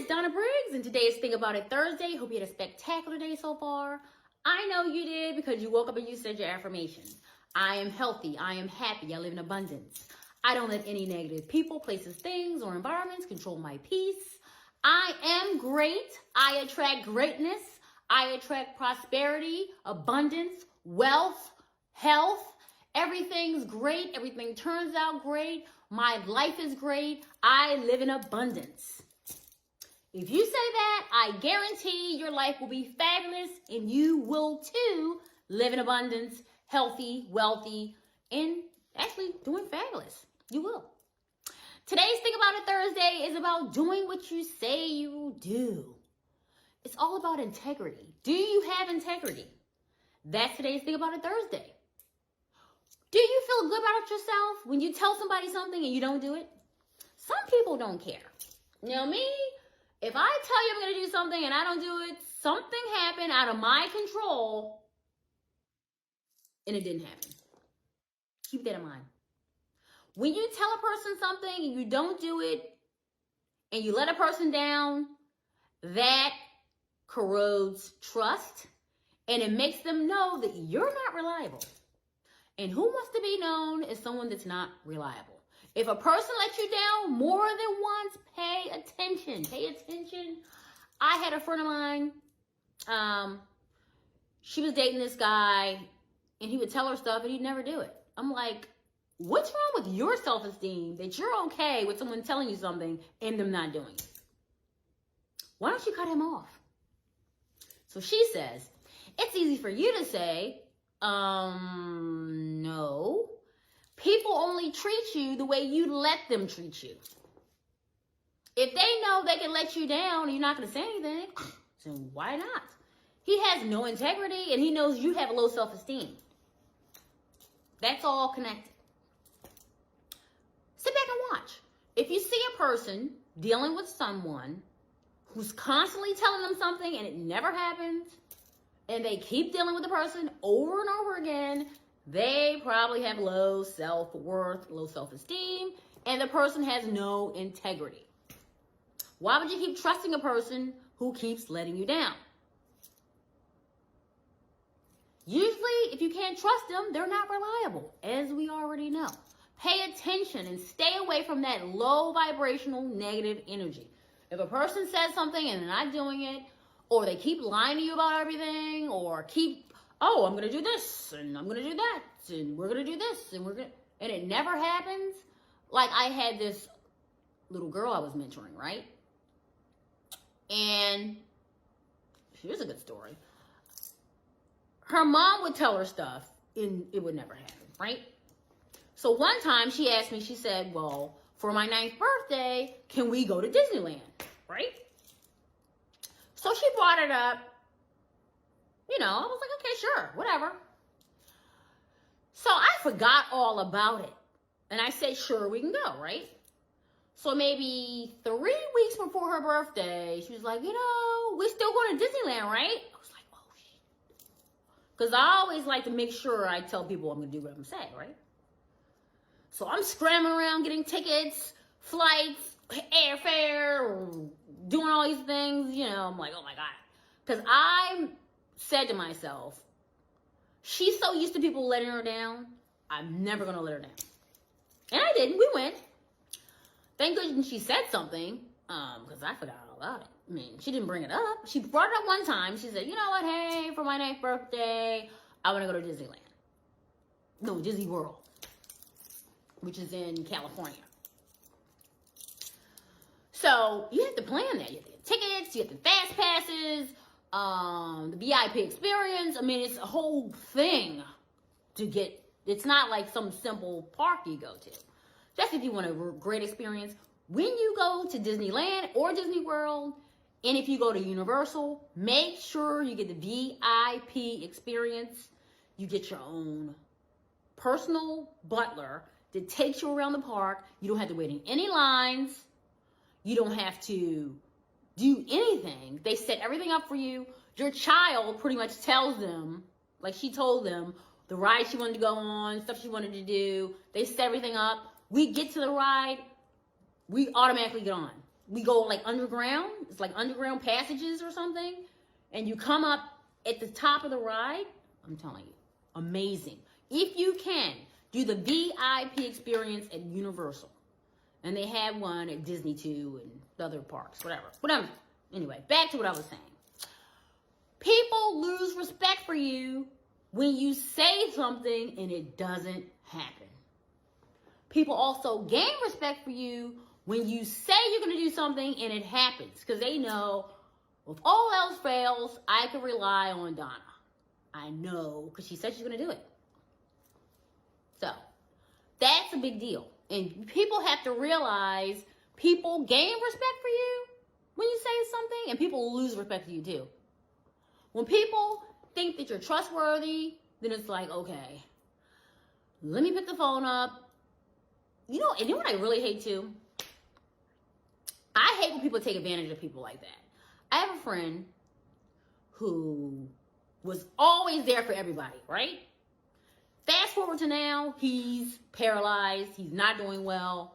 it's Donna Briggs, and today's Think About It Thursday. Hope you had a spectacular day so far. I know you did because you woke up and you said your affirmations. I am healthy. I am happy. I live in abundance. I don't let any negative people, places, things, or environments control my peace. I am great. I attract greatness. I attract prosperity, abundance, wealth, health. Everything's great. Everything turns out great. My life is great. I live in abundance. If you say that, I guarantee your life will be fabulous and you will too live in abundance, healthy, wealthy, and actually doing fabulous. You will. Today's Think About It Thursday is about doing what you say you will do. It's all about integrity. Do you have integrity? That's today's Think About It Thursday. Do you feel good about yourself when you tell somebody something and you don't do it? Some people don't care. You know me? If I tell you I'm going to do something and I don't do it, something happened out of my control and it didn't happen. Keep that in mind. When you tell a person something and you don't do it and you let a person down, that corrodes trust and it makes them know that you're not reliable. And who wants to be known as someone that's not reliable? If a person lets you down more than once, pay attention. Pay attention. I had a friend of mine. She was dating this guy, and he would tell her stuff, and he'd never do it. I'm like, what's wrong with your self-esteem that you're okay with someone telling you something and them not doing it? Why don't you cut him off? So she says, it's easy for you to say, no. People only treat you the way you let them treat you. If they know they can let you down and you're not going to say anything, then why not? He has no integrity and he knows you have low self-esteem. That's all connected. Sit back and watch. If you see a person dealing with someone who's constantly telling them something and it never happens, and they keep dealing with the person over and over again, they probably have low self-worth, low self-esteem, and the person has no integrity. Why would you keep trusting a person who keeps letting you down? Usually, if you can't trust them, they're not reliable, as we already know. Pay attention and stay away from that low vibrational negative energy. If a person says something and they're not doing it, or they keep lying to you about everything, or keep, oh, I'm going to do this, and I'm going to do that, and we're going to do this, and it never happens. Like, I had this little girl I was mentoring, right? And here's a good story. Her mom would tell her stuff, and it would never happen, right? So one time she asked me, she said, well, for my 9th birthday, can we go to Disneyland, right? So she brought it up. You know, I was like, okay, sure, whatever. So I forgot all about it. And I said, sure, we can go, right? So maybe 3 weeks before her birthday, she was like, you know, we're still going to Disneyland, right? I was like, oh, shit. Because I always like to make sure I tell people I'm going to do what I'm saying, right? So I'm scrambling around getting tickets, flights, airfare, doing all these things. You know, I'm like, oh my God. Because I said to myself, she's so used to people letting her down, I'm never going to let her down. And I didn't. We went. Thank goodness she said something, because I forgot all about it. I mean, she didn't bring it up. She brought it up one time. She said, you know what, hey, for my 9th birthday, I want to go to Disneyland. No, Disney World, which is in California. So you have to plan that. You have to get tickets, you have the fast passes, the VIP experience. I mean, it's a whole thing to get. It's not like some simple park you go to. That's if you want a great experience. When you go to Disneyland or Disney World, and if you go to Universal, make sure you get the VIP experience. You get your own personal butler that takes you around the park. You don't have to wait in any lines. You don't have to do anything. They set everything up for you. Your child pretty much tells them, like she told them, the ride she wanted to go on, stuff she wanted to do. They set everything up. We get to the ride. We automatically get on. we go like underground. It's like underground passages or something. And you come up at the top of the ride. I'm telling you, amazing. If you can, do the VIP experience at Universal. And they had one at Disney too and the other parks, whatever. Anyway, back to what I was saying. People lose respect for you when you say something and it doesn't happen. People also gain respect for you when you say you're going to do something and it happens. Because they know, if all else fails, I can rely on Donna. I know, because she said she's going to do it. So, that's a big deal. And people have to realize people gain respect for you when you say something, and people lose respect for you too. When people think that you're trustworthy, then it's like, okay, let me pick the phone up. And you know what I really hate too? I hate when people take advantage of people like that. I have a friend who was always there for everybody, right? Fast forward to now, he's paralyzed, he's not doing well.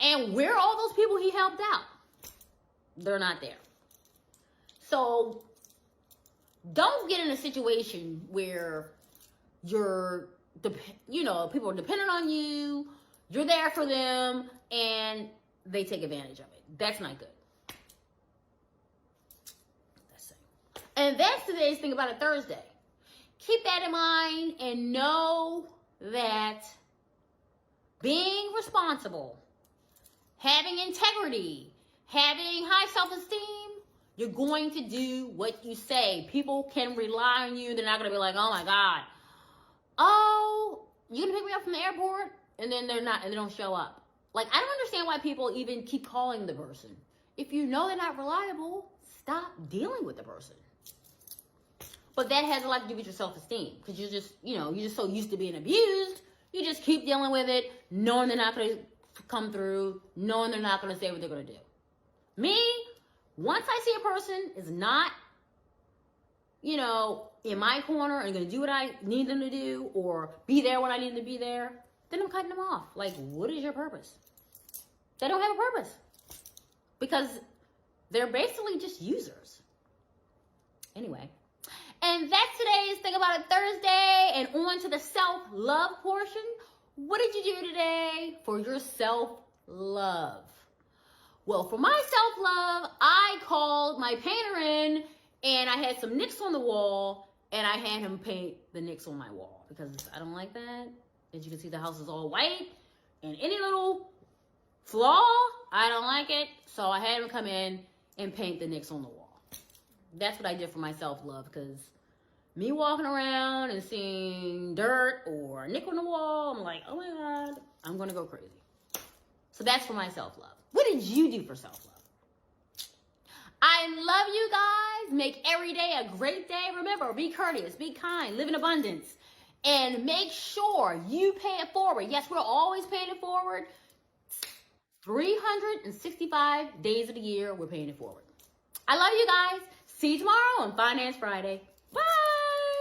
And where are all those people he helped out? They're not there. So don't get in a situation where people are dependent on you, you're there for them, and they take advantage of it. That's not good. And that's today's Think About It Thursday. Keep that in mind and know that being responsible, having integrity, having high self-esteem, you're going to do what you say. People can rely on you. They're not going to be like, oh my God, oh, you going to pick me up from the airport? And then they're not, and they don't show up. Like, I don't understand why people even keep calling the person. If you know they're not reliable, stop dealing with the person. But that has a lot to do with your self-esteem. Because you're just so used to being abused, you just keep dealing with it, knowing they're not going to come through, knowing they're not going to say what they're going to do. Me, once I see a person is not, in my corner and going to do what I need them to do or be there when I need them to be there, then I'm cutting them off. Like, what is your purpose? They don't have a purpose. Because they're basically just users. Anyway. And that's today's Think About It Thursday. And on to the self-love portion. What did you do today for your self-love? Well, for my self-love, I called my painter in and I had some nicks on the wall and I had him paint the nicks on my wall because I don't like that. As you can see, the house is all white and any little flaw, I don't like it. So I had him come in and paint the nicks on the wall. That's what I did for my self-love, because me walking around and seeing dirt or a nick on the wall, I'm like, oh my God, I'm going to go crazy. So that's for my self-love. What did you do for self-love? I love you guys. Make every day a great day. Remember, be courteous, be kind, live in abundance, and make sure you pay it forward. Yes, we're always paying it forward. 365 days of the year, we're paying it forward. I love you guys. See you tomorrow on Finance Friday.